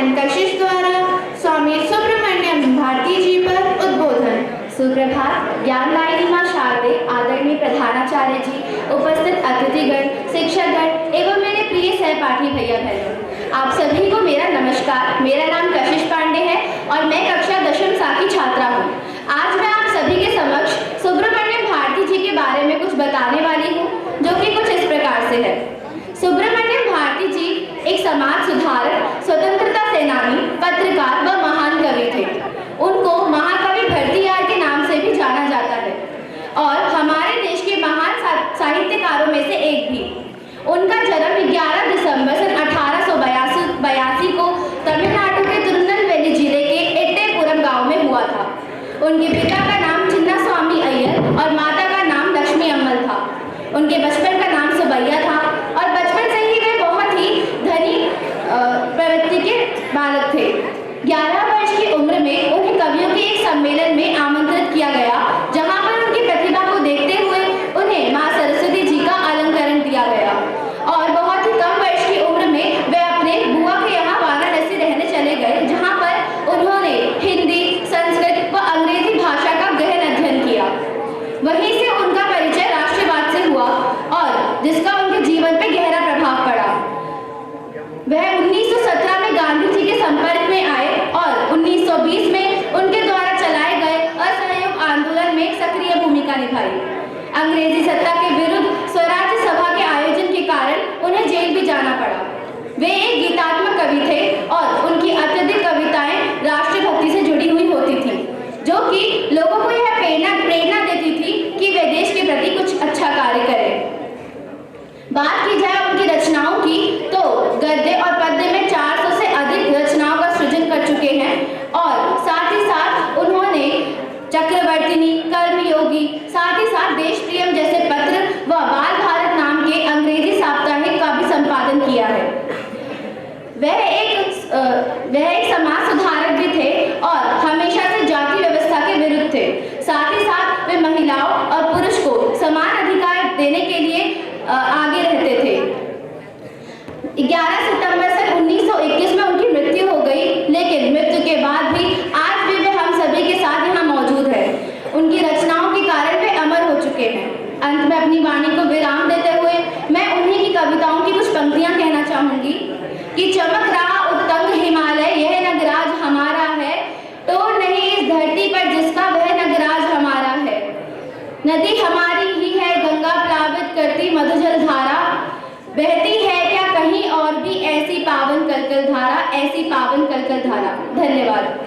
बहन कशिश द्वारा स्वामी सुब्रमण्यम भारती जी पर उद्बोधन। सुप्रभात। ज्ञानदायिनी मां शारदे, आदरणीय प्रधानाचार्य जी, उपस्थित अतिथिगण, शिक्षकगण एवं मेरे प्रिय सहपाठी भैया बहनों, आप सभी को मेरा नमस्कार। मेरा नाम कशिश पांडे है और मैं कक्षा 10वीं सा की छात्रा हूँ। आज मैं आप सभी के समक्ष सुब्रमण्यम भारती जी के बारे में कुछ बताने वाली हूँ, जो कि कुछ इस प्रकार से है। सुब्रमण्यम भारती जी एक समाज सुधारक, स्वतंत्रता सेनानी, पत्रकार व महान कवि थे। उनको महाकवि भरतियार के नाम से भी जाना जाता है और हमारे देश के महान साहित्यकारों में से एक भी। उनका जन्म 11 दिसंबर सन 1882 को तमिलनाडु के तिरुनेलवेली जिले के एट्टेपुरम गांव में हुआ था। उनके पिता का नाम चिन्नास्वामी अय्यर और माता का नाम लक्ष्मी अम्मल था। उनके बचपन का नाम सुबैया था और बचपन से ही वे बहुत ही धनी प्रवृत्ति के बालक थे। 11 वर्ष की उम्र में उन्हें कवियों के एक सम्मेलन में आमंत्रित किया गया, जहां पर उनकी प्रतिभा को देखते हुए उन्हें मां सरस्वती जी का अलंकरण दिया गया और बहुत ही कम वर्ष की उम्र में वे अपने बुआ के यहाँ वाराणसी रहने चले गए, जहां पर उन्होंने हिंदी, संस्कृत व अंग्रेजी भाषा का गहन अध्ययन किया। वहीं से उनका परिचय राष्ट्रवाद से हुआ और जिसका उनके जीवन पर गहरा प्रभाव पड़ा। वह 1917 में गांधी जी के संपर्क में आए और 1920 में उनके द्वारा चलाए गए असहयोग आंदोलन में सक्रिय भूमिका निभाई। अंग्रेजी सत्ता के विरुद्ध स्वराज्य सभा के आयोजन के कारण उन्हें जेल भी जाना पड़ा। वे एक गीतात्मक कवि थे और उनकी अत्यधिक कविताएं राष्ट्रभक्ति से जुड़ी हुई होती थी, जो कि लोगों को यह प्रेरणा देती थी कि वे देश के प्रति कुछ अच्छा कार्य करें। बात की जाए उनकी रचनाओं की, तो गद्य और पद्य में 400 से अधिक रचनाओं का सृजन कर चुके हैं और साथ ही साथ उन्होंने चक्रवर्तिनी, कर्मयोगी, साथ ही साथ देश प्रियम जैसे पत्र व बाल भारत नाम के अंग्रेजी साप्ताहिक का भी संपादन किया है। वह एक समाज सुधारक भी थे और हमेशा से जाति व्यवस्था के विरुद्ध थे। साथ ही साथ वे महिलाओं और पुरुष को समान अधिकार देने के लिए आगे रहते थे। 11 सितंबर सन 1921 में उनकी मृत्यु हो गई, लेकिन मृत्यु के बाद भी आज भी वे हम सभी के साथ यहाँ मौजूद है। उनकी रचनाओं के कारण वे अमर हो चुके हैं। अंत में अपनी वाणी को विराम देते हुए मैं उन्हीं की कविताओं की कुछ पंक्तियां कहना चाहूंगी कि चमक रहा उत्तंग हिमालय, यह नगराज हमारा है, टोर नहीं इस धरती पर जिसका वह नगराज हमारा है। नदी हमारी ही है, गंगा प्लावित करती मधुजल धारा, बहती है क्या कहीं और भी ऐसी पावन कलकल धारा, ऐसी पावन कलकल धारा। धन्यवाद।